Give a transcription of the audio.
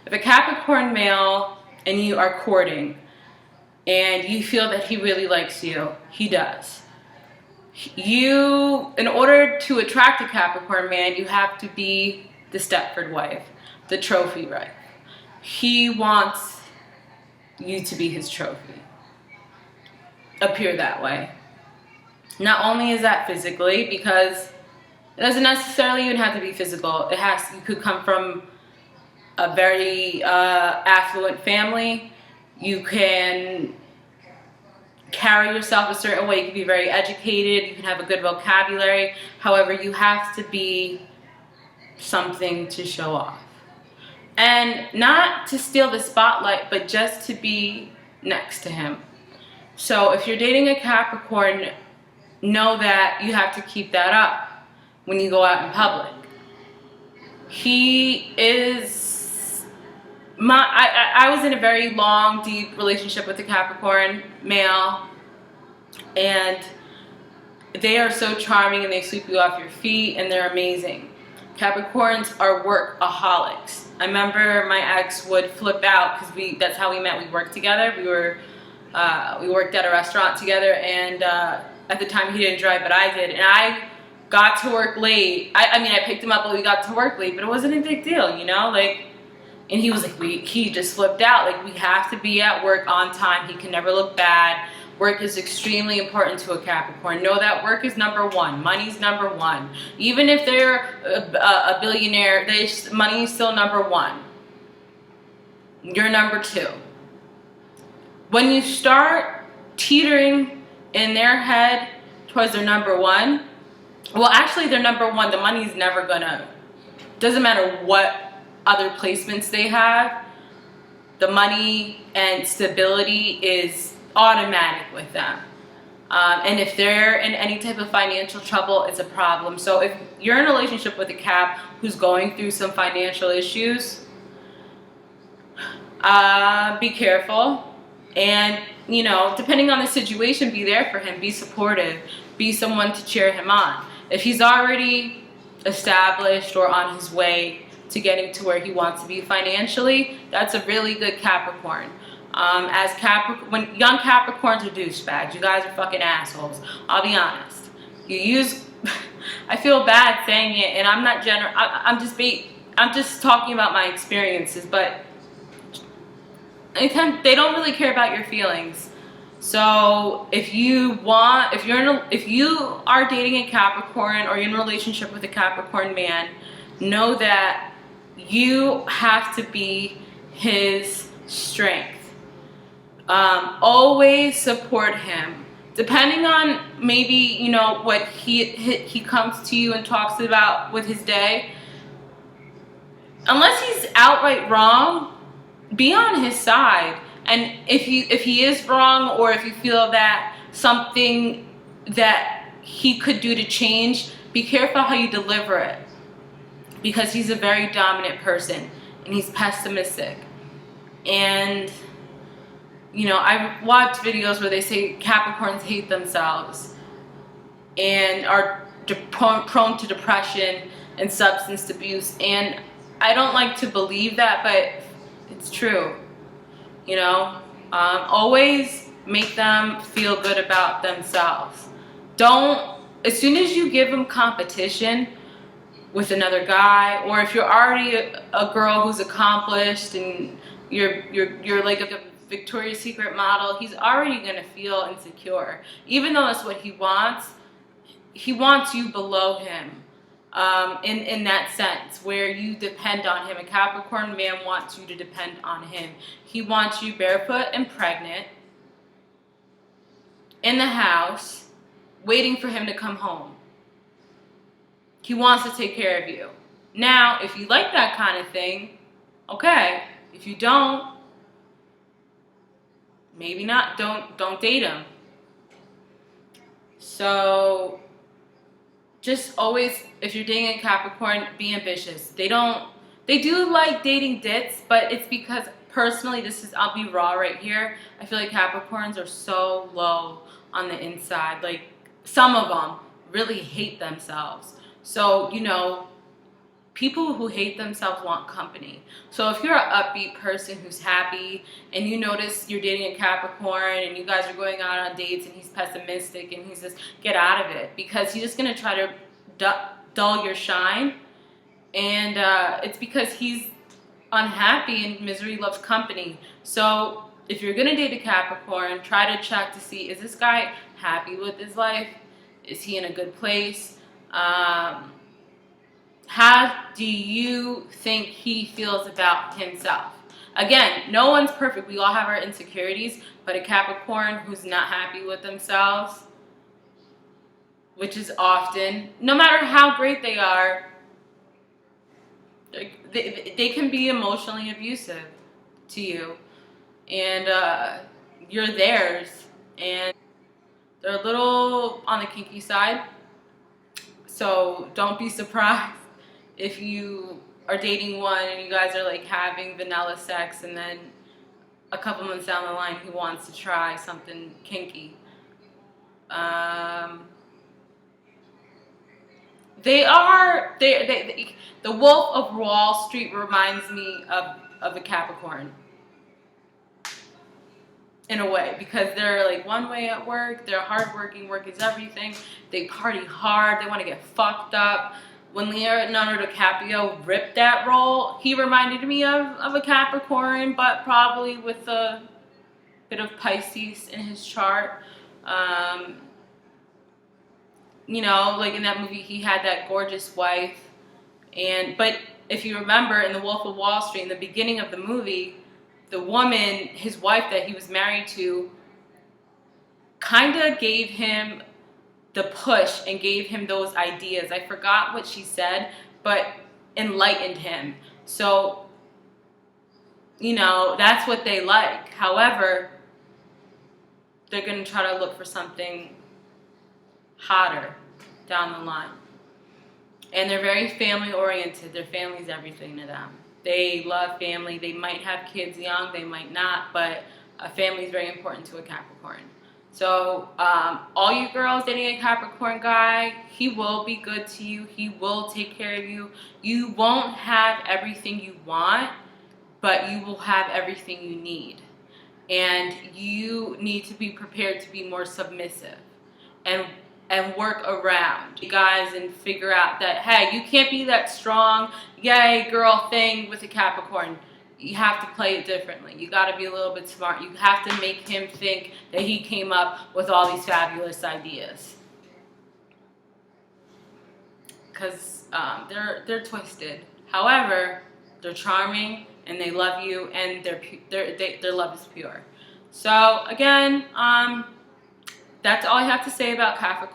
If a Capricorn male and you are courting and you feel that he really likes you, he does. In order to attract a Capricorn man, you have to be the Stepford wife, the trophy wife. He wants you to be his trophy. Appear that way. Not only is that physically, because it doesn't necessarily even have to be physical. You could come from a very affluent family. You can carry yourself a certain way. You can be very educated. You can have a good vocabulary. However, you have to be something to show off. And not to steal the spotlight, but just to be next to him. So if you're dating a Capricorn, know that you have to keep that up when you go out in public. I was in a very long, deep relationship with a Capricorn male, and they are so charming and they sweep you off your feet and they're amazing. Capricorns are workaholics. I remember my ex would flip out because that's how we met. We worked together. We worked at a restaurant together, and at the time he didn't drive, but I did, and I got to work late. I picked him up, but we got to work late, but it wasn't a big deal, you know, like. And he was like, he just flipped out. Like, we have to be at work on time. He can never look bad. Work is extremely important to a Capricorn. Know that work is number one. Money's number one. Even if they're a billionaire, money is still number one. You're number two. When you start teetering in their head towards their number one, well, actually, their number one, the money's never gonna, doesn't matter what other placements they have, the money and stability is automatic with them. And if they're in any type of financial trouble, it's a problem. So if you're in a relationship with a Cap who's going through some financial issues, be careful. And, you know, depending on the situation, be there for him, be supportive, be someone to cheer him on. If he's already established or on his way to getting to where he wants to be financially, that's a really good Capricorn. When young Capricorns are douchebags, you guys are fucking assholes. I'll be honest. I feel bad saying it, and I'm not I'm just talking about my experiences, but they don't really care about your feelings. So if you are dating a Capricorn or you're in a relationship with a Capricorn man, know that you have to be his strength. Always support him. Depending on maybe, you know, what he comes to you and talks about with his day. Unless he's outright wrong, be on his side. And if he is wrong, or if you feel that something that he could do to change, be careful how you deliver it. Because he's a very dominant person and he's pessimistic. And, you know, I've watched videos where they say Capricorns hate themselves and are prone to depression and substance abuse. And I don't like to believe that, but it's true. You know, always make them feel good about themselves. As soon as you give them competition with another guy, or if you're already a girl who's accomplished and you're like a Victoria's Secret model, he's already gonna feel insecure. Even though that's what he wants you below him. In that sense, where you depend on him. A Capricorn man wants you to depend on him. He wants you barefoot and pregnant in the house, waiting for him to come home. He wants to take care of you. Now, if you like that kind of thing, okay. If you don't, maybe not. Don't date him. So just always, if you're dating a Capricorn, be ambitious. They do like dating dits, but it's because personally, I'll be raw right here. I feel like Capricorns are so low on the inside. Like, some of them really hate themselves. So, you know, people who hate themselves want company. So if you're an upbeat person who's happy and you notice you're dating a Capricorn and you guys are going out on dates and he's pessimistic and he's just, get out of it, because he's just going to try to dull your shine. And it's because he's unhappy and misery loves company. So if you're going to date a Capricorn, try to check to see, is this guy happy with his life? Is he in a good place? How do you think he feels about himself? Again, no one's perfect. We all have our insecurities, but a Capricorn who's not happy with themselves, which is often, no matter how great they are, they can be emotionally abusive to you, and you're theirs, and they're a little on the kinky side. So don't be surprised if you are dating one and you guys are like having vanilla sex, and then a couple months down the line he wants to try something kinky. The Wolf of Wall Street reminds me of a Capricorn in a way, because they're like one way at work, they're hardworking, work is everything, they party hard, they want to get fucked up. When Leonardo DiCaprio ripped that role, he reminded me of a Capricorn, but probably with a bit of Pisces in his chart. You know, like in that movie, he had that gorgeous wife, but if you remember in The Wolf of Wall Street, in the beginning of the movie, the woman, his wife that he was married to, kind of gave him the push and gave him those ideas. I forgot what she said, but enlightened him. So, you know, that's what they like. However, they're going to try to look for something hotter down the line. And they're very family oriented. Their family's everything to them. They love family. They might have kids young, they might not, but a family is very important to a Capricorn. So all you girls dating a Capricorn guy, he will be good to you. He will take care of you. You won't have everything you want, but you will have everything you need. And you need to be prepared to be more submissive and work around you guys and figure out that, hey, you can't be that strong, yay girl thing with a Capricorn. You have to play it differently. You got to be a little bit smart. You have to make him think that he came up with all these fabulous ideas, because they're twisted. However, they're charming and they love you, and their love is pure. So again, that's all I have to say about Capricorn.